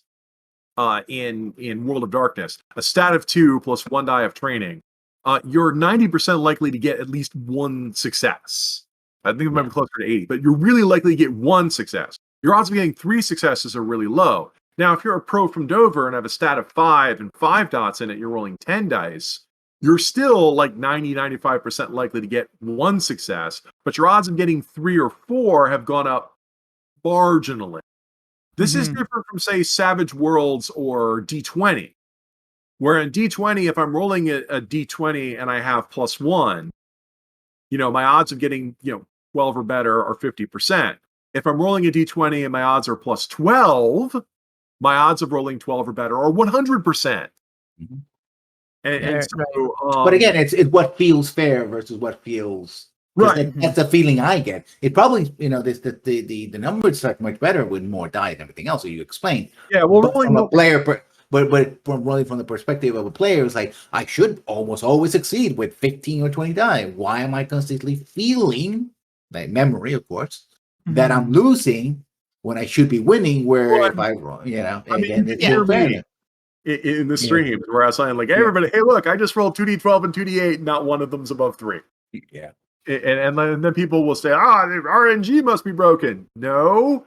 in World of Darkness, a stat of 2 plus 1 die of training, you're 90% likely to get at least 1 success. I think it might be closer to 80, but you're really likely to get 1 success. Your odds of getting 3 successes are really low. Now, if you're a pro from Dover and have a stat of 5 and 5 dots in it, you're rolling 10 dice, you're still like 95% likely to get 1 success, but your odds of getting 3 or 4 have gone up marginally. This is different from, say, Savage Worlds or D20, where in D20, if I'm rolling a D20 and I have +1, my odds of getting, 12 or better are 50%. If I'm rolling a D20 and my odds are +12, my odds of rolling 12 or better are 100%. And so, but again, it's what feels fair versus what feels right. That's the feeling I get. It probably, the numbers are much better with more die and everything else. So you explained. Yeah, well, from a player, but from the perspective of a player, it's like I should almost always succeed with 15 or 20 die. Why am I constantly feeling like memory, of course, that I'm losing when I should be winning? Where if I again, it's fair. In the streams where I was saying, like, everybody, hey, look, I just rolled 2d12 and 2d8, not one of them's above 3. Yeah. And then people will say, RNG must be broken. No.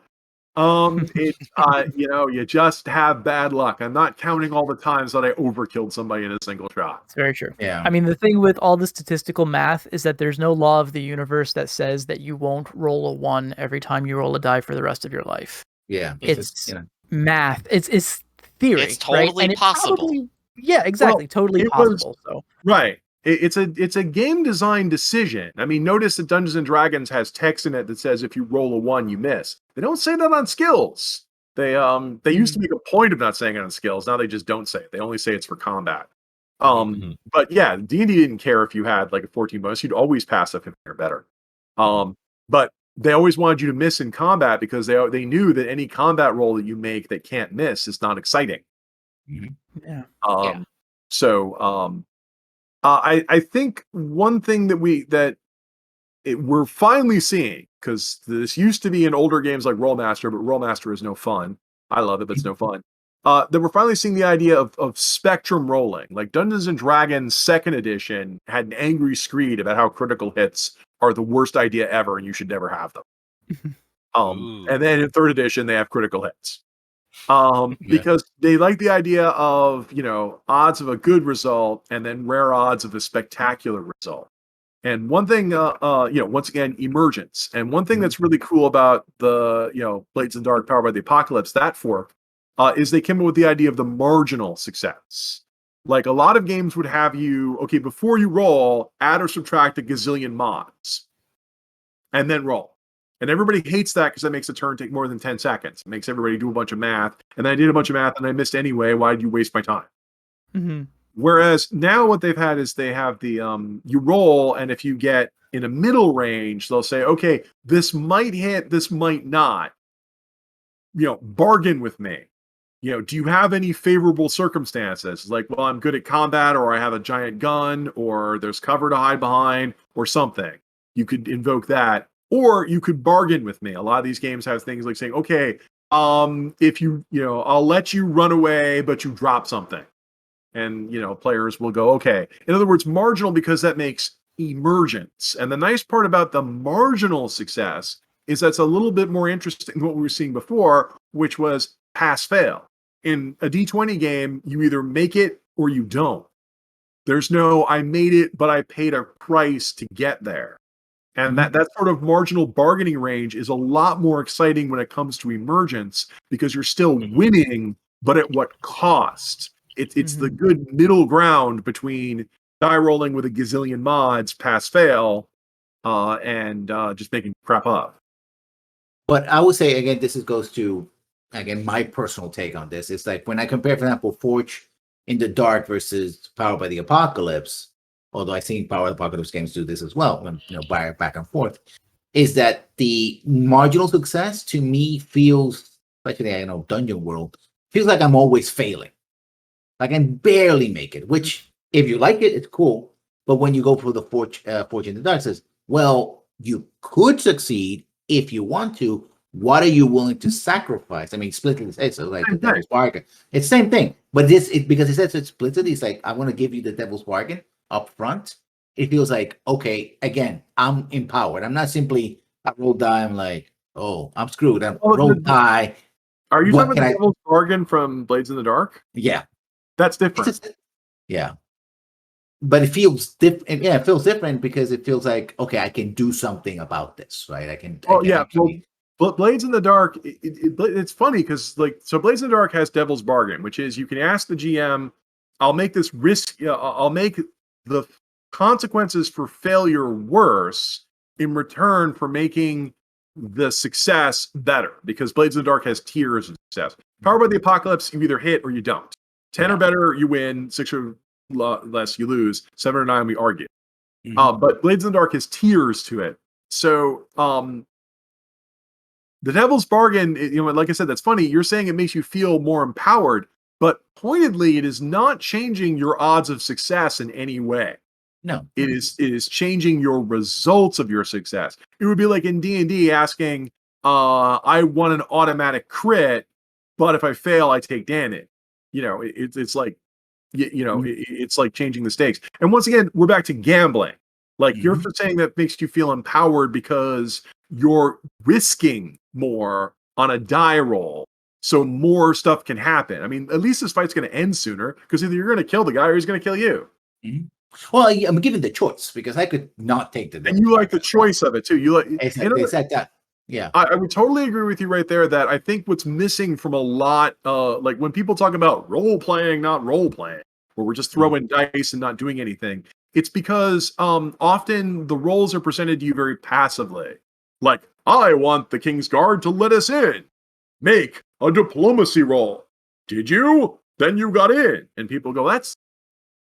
You just have bad luck. I'm not counting all the times that I overkilled somebody in a single shot. It's very true. Yeah. I mean, the thing with all the statistical math is that there's no law of the universe that says that you won't roll a 1 every time you roll a die for the rest of your life. Yeah. It's math. It's theory. It's totally possible. Exactly. Totally possible. Right. It's a game design decision. I mean, notice that Dungeons and Dragons has text in it that says if you roll a 1, you miss. They don't say that on skills. They used to make a point of not saying it on skills. Now they just don't say it. They only say it's for combat. But yeah, D&D didn't care if you had like a 14 bonus. You'd always pass a 15 or better. But they always wanted you to miss in combat because they knew that any combat roll that you make that can't miss is not exciting. So I think one thing that we're finally seeing, because this used to be in older games like Rollmaster, but Rollmaster is no fun. I love it, but it's no fun. That we're finally seeing the idea of spectrum rolling. Like Dungeons and Dragons 2nd edition had an angry screed about how critical hits are the worst idea ever and you should never have them. And then in 3rd edition, they have critical hits. Because they like the idea of, odds of a good result and then rare odds of a spectacular result. And one thing, once again, emergence. And one thing that's really cool about the, Blades in the Dark, Powered by the Apocalypse, that fork, is they came up with the idea of the marginal success. Like a lot of games would have you, before you roll, add or subtract a gazillion mods. And then roll. And everybody hates that because that makes a turn take more than 10 seconds. It makes everybody do a bunch of math. And then I did a bunch of math and I missed anyway. Why did you waste my time? Whereas now what they've had is they have the, you roll, and if you get in a middle range, they'll say, okay, this might hit, this might not. Bargain with me. Do you have any favorable circumstances? Like, well, I'm good at combat, or I have a giant gun, or there's cover to hide behind, or something. You could invoke that. Or you could bargain with me. A lot of these games have things like saying, okay, if I'll let you run away, but you drop something. And, players will go, okay. In other words, marginal, because that makes emergence. And the nice part about the marginal success is that's a little bit more interesting than what we were seeing before, which was pass-fail. In a D20 game, you either make it or you don't. There's no, I made it, but I paid a price to get there. And that sort of marginal bargaining range is a lot more exciting when it comes to emergence, because you're still winning, but at what cost? It's the good middle ground between die rolling with a gazillion mods, pass fail, and just making crap up. But I would say, again, goes to my personal take on this. It's like when I compare, for example, Forge in the Dark versus Powered by the Apocalypse, although I think Powered by the Apocalypse games do this as well, when back and forth, is that the marginal success to me feels, especially Dungeon World, feels like I'm always failing. I can barely make it, which if you like it, it's cool. But when you go for the Fortune in the Dark, says, well, you could succeed if you want to. What are you willing to sacrifice? I mean, splitting the so like the devil's bargain. It's the same thing, but because it says it's split it's like I want to give you the devil's bargain up front. It feels like, okay, again, I'm empowered. I'm not simply I roll die. I'm like, oh, I'm screwed. I'm roll die. Are you talking about the devil's bargain from Blades in the Dark? Yeah, that's different. Yeah. But it feels different. Yeah, it feels different because it feels like, okay, I can do something about this, right? I can. But Blades in the Dark, it's funny because so Blades in the Dark has Devil's Bargain, which is you can ask the GM, I'll make this risk, I'll make the consequences for failure worse in return for making the success better, because Blades in the Dark has tiers of success. Powered by the Apocalypse, you either hit or you don't. 10 or better, you win. 6 or less, you lose. 7 or 9, we argue. But Blades in the Dark has tiers to it. So, the Devil's Bargain, like I said, that's funny. You're saying it makes you feel more empowered, but pointedly, it is not changing your odds of success in any way. No, it is changing your results of your success. It would be like in D&D asking, I want an automatic crit, but if I fail, I take damage. It's like, it's like changing the stakes. And once again, we're back to gambling. Like you're saying that makes you feel empowered because you're risking more on a die roll, so more stuff can happen. I mean, at least this fight's going to end sooner because either you're going to kill the guy or he's going to kill you. Well, I'm given the choice because I could not take the. And you like the choice of it too. You like it's like that. Yeah, I would totally agree with you right there. That I think what's missing from a lot, like when people talk about role playing, not role playing, where we're just throwing dice and not doing anything. It's because often the roles are presented to you very passively. Like, I want the King's Guard to let us in. Make a diplomacy roll. Did you? Then you got in. And people go, that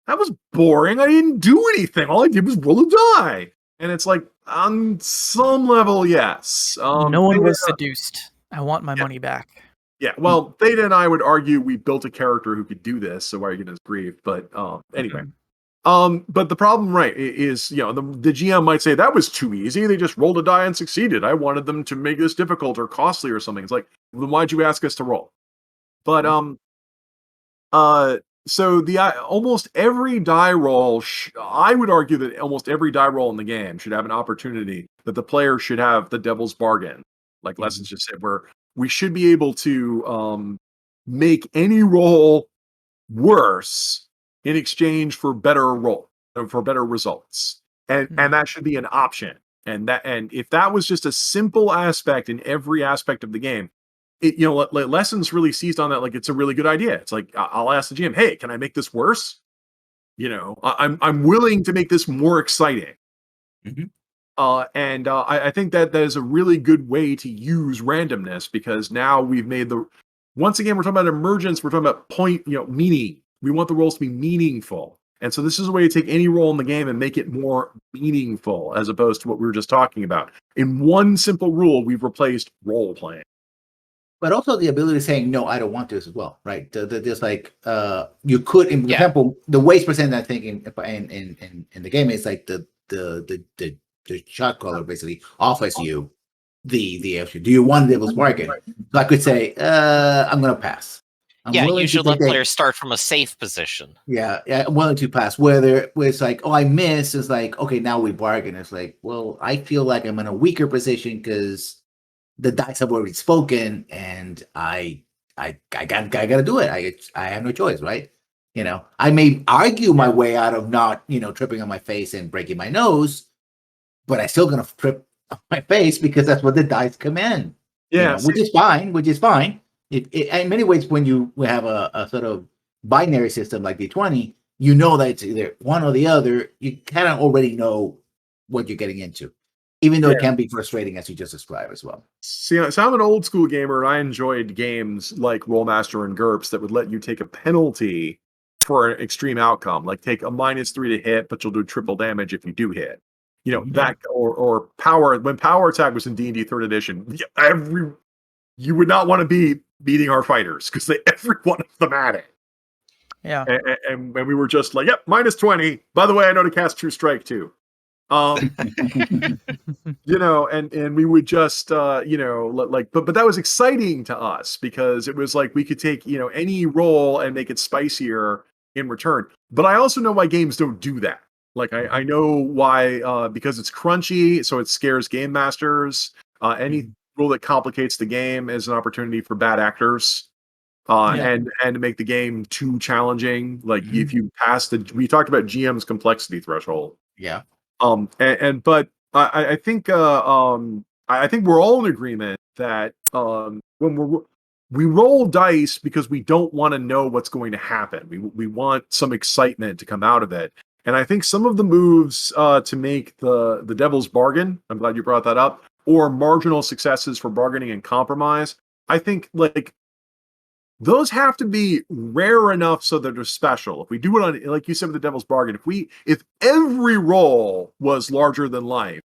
was boring. I didn't do anything. All I did was roll a die. And it's like, on some level, yes. No one was seduced. I want my money back. Yeah, well, Theta and I would argue we built a character who could do this, so why are you getting us grief? But anyway. Okay. But the problem, right, is, the GM might say that was too easy. They just rolled a die and succeeded. I wanted them to make this difficult or costly or something. It's like, then why'd you ask us to roll? But, so almost every die roll, I would argue that almost every die roll in the game should have an opportunity that the player should have the devil's bargain. Like Lessons just said, where we should be able to make any roll worse in exchange for better results, and that should be an option. And if that was just a simple aspect in every aspect of the game, Lessons really seized on that. Like, it's a really good idea. It's like, I'll ask the GM, hey, can I make this worse? I'm willing to make this more exciting. I think that is a really good way to use randomness, because now we've made once again, we're talking about emergence. We're talking about meaning. We want the roles to be meaningful. And so this is a way to take any role in the game and make it more meaningful, as opposed to what we were just talking about. In one simple rule, we've replaced role playing. But also the ability of saying, no, I don't want this as well, right? There's like, you could, for example, the waste percent, I think, in the game is like the shot caller basically offers you the option. Do you want the devil's bargain? So I could say, I'm going to pass. You should let players start from a safe position. Yeah, I'm willing to pass. Where it's like, oh, I missed. It's like, okay, now we bargain. It's like, well, I feel like I'm in a weaker position because the dice have already spoken, and I gotta do it. I have no choice, right? I may argue my way out of not, tripping on my face and breaking my nose, but I'm still gonna trip on my face because that's what the dice command. Yeah, which is fine. In many ways, when you have a sort of binary system like D20, that it's either one or the other. You kind of already know what you're getting into, even though it can be frustrating, as you just described as well. See, so I'm an old school gamer, and I enjoyed games like Rollmaster and GURPS that would let you take a penalty for an extreme outcome, like take a -3 to hit, but you'll do triple damage if you do hit. That or power. When power attack was in D&D 3rd edition, you would not want to be beating our fighters because every one of them had it. Yeah. And we were just like, yep, -20. By the way, I know to cast True Strike too. And we would just but that was exciting to us because it was like we could take any role and make it spicier in return. But I also know why games don't do that. Like I know why, because it's crunchy, so it scares game masters. Any rule that complicates the game is an opportunity for bad actors. And to make the game too challenging. Like if you pass we talked about GM's complexity threshold. Yeah. But I think I think we're all in agreement that when we roll dice because we don't want to know what's going to happen. We want some excitement to come out of it. And I think some of the moves to make the devil's bargain, I'm glad you brought that up, or marginal successes for bargaining and compromise, I think like those have to be rare enough so that they're special. If we do it on, like you said with the devil's bargain, if every roll was larger than life,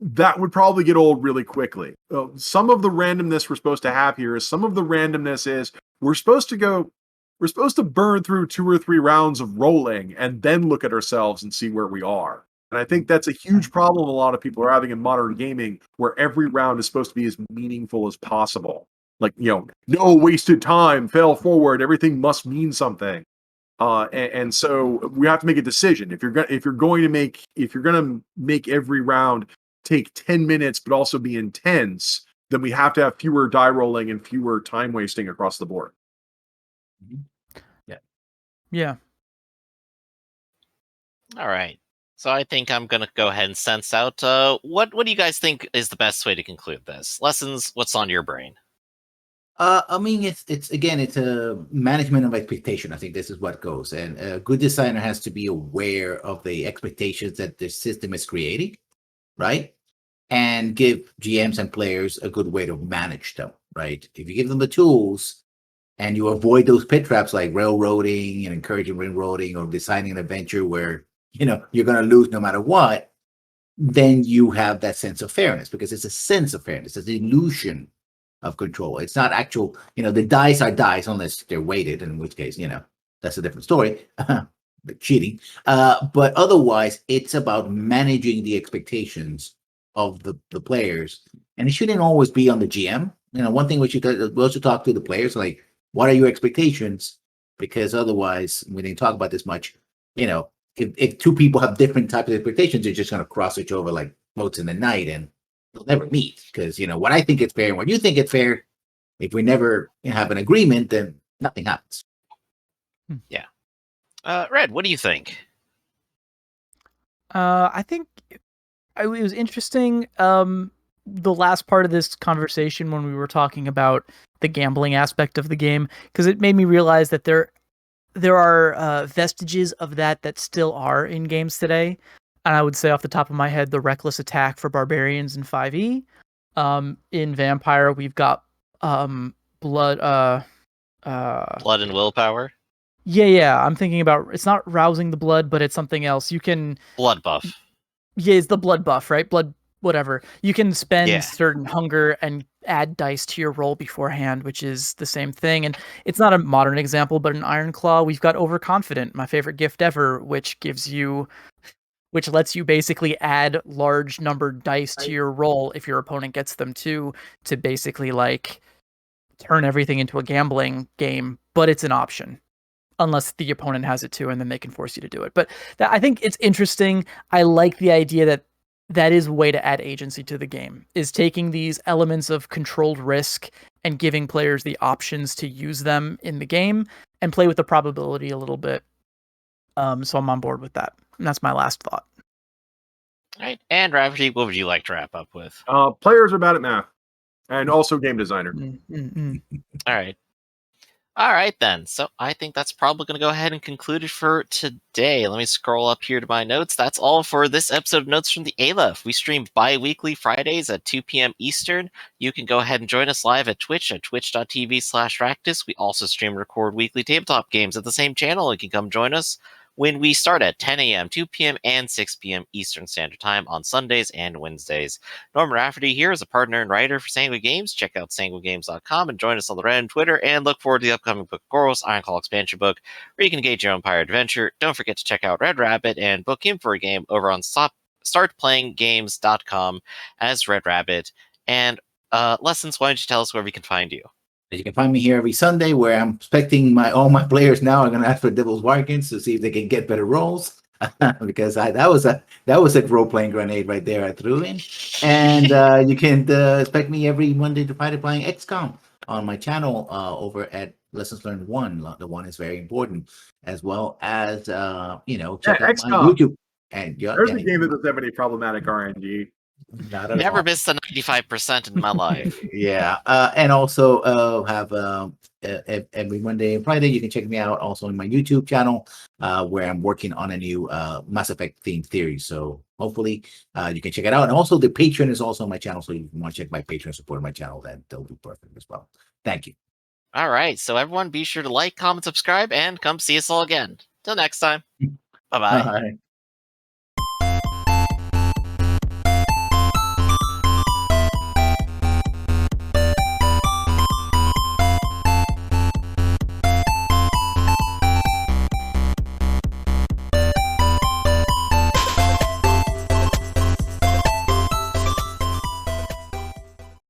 that would probably get old really quickly. Some of the randomness we're supposed to have here is we're supposed to burn through 2 or 3 rounds of rolling and then look at ourselves and see where we are. And I think that's a huge problem a lot of people are having in modern gaming, where every round is supposed to be as meaningful as possible. Like, no wasted time, fail forward, everything must mean something. And so we have to make a decision. If you're going to make every round take 10 minutes but also be intense, then we have to have fewer die rolling and fewer time wasting across the board. Yeah. All right. So I think I'm going to go ahead and sense out what do you guys think is the best way to conclude this? Lessons, what's on your brain? I mean, it's a management of expectation. I think this is what goes, and a good designer has to be aware of the expectations that the system is creating, right? And give GMs and players a good way to manage them, right? If you give them the tools and you avoid those pit traps like railroading and encouraging railroading or designing an adventure where you're going to lose no matter what, then you have that sense of fairness, because it's a sense of fairness. It's an illusion of control. It's not actual, the dice are dice unless they're weighted, in which case, that's a different story, cheating. But otherwise, it's about managing the expectations of the players. And it shouldn't always be on the GM. One thing we also talk to the players, like, what are your expectations? Because otherwise, we didn't talk about this much, if 2 people have different types of expectations, they're just going to cross each over like boats in the night, and they'll never meet. Because what I think is fair and what you think is fair, if we never have an agreement, then nothing happens. Yeah. Red, what do you think? I think it was interesting. The last part of this conversation when we were talking about the gambling aspect of the game, because it made me realize that there are vestiges of that still are in games today. And I would say off the top of my head, the reckless attack for barbarians in 5e. In Vampire, we've got blood and willpower? Yeah. I'm thinking about, it's not rousing the blood, but it's something else. You can Blood buff. Yeah, it's the blood buff, right? Blood, whatever. You can spend Yeah. certain hunger and add dice to your roll beforehand, which is the same thing. And it's not a modern example, but in Ironclaw, we've got Overconfident, my favorite gift ever, which lets you basically add large numbered dice to your roll if your opponent gets them to basically like turn everything into a gambling game, but it's an option. Unless the opponent has it too, and then they can force you to do it. But I think it's interesting. I like the idea that is a way to add agency to the game, is taking these elements of controlled risk and giving players the options to use them in the game and play with the probability a little bit. So I'm on board with that. And that's my last thought. All right. And Rafferty, what would you like to wrap up with? Players are bad at math, and also game designer. Mm-hmm. All right. All right, then. So I think that's probably going to go ahead and conclude it for today. Let me scroll up here to my notes. That's all for this episode of Notes from the Aleph. We stream bi-weekly Fridays at 2 p.m. Eastern. You can go ahead and join us live at Twitch at twitch.tv/Ractus. We also stream and record weekly tabletop games at the same channel. You can come join us when we start at 10 a.m., 2 p.m., and 6 p.m. Eastern Standard Time on Sundays and Wednesdays. Norman Rafferty here is a partner and writer for Sanguine Games. Check out sanguinegames.com and join us on the Reddit and Twitter, and look forward to the upcoming Book of Goros Ironclaw expansion book, where you can engage your own pirate adventure. Don't forget to check out RedRabbit and book him for a game over on startplayinggames.com as RedRabbit. And Lessons, why don't you tell us where we can find you? You can find me here every Sunday, where I'm expecting all my players now are going to ask for devil's bargains to see if they can get better rolls. Because that was a role-playing grenade right there I threw in. And you can expect me every Monday to Friday playing XCOM on my channel over at Lessons Learned 1. The 1 is very important, as well as check out XCOM. my YouTube. And There's a game that doesn't have any problematic RNG. Not at Never all. missed the 95% in my life. Yeah, and also have every Monday and Friday you can check me out also on my YouTube channel, where I'm working on a new Mass Effect themed series. So hopefully you can check it out. And also the Patreon is also on my channel, so if you want to check my Patreon support my channel, that'll be perfect as well. Thank you. All right, so everyone be sure to like, comment, subscribe, and come see us all again. Till next time. Bye-bye. Bye.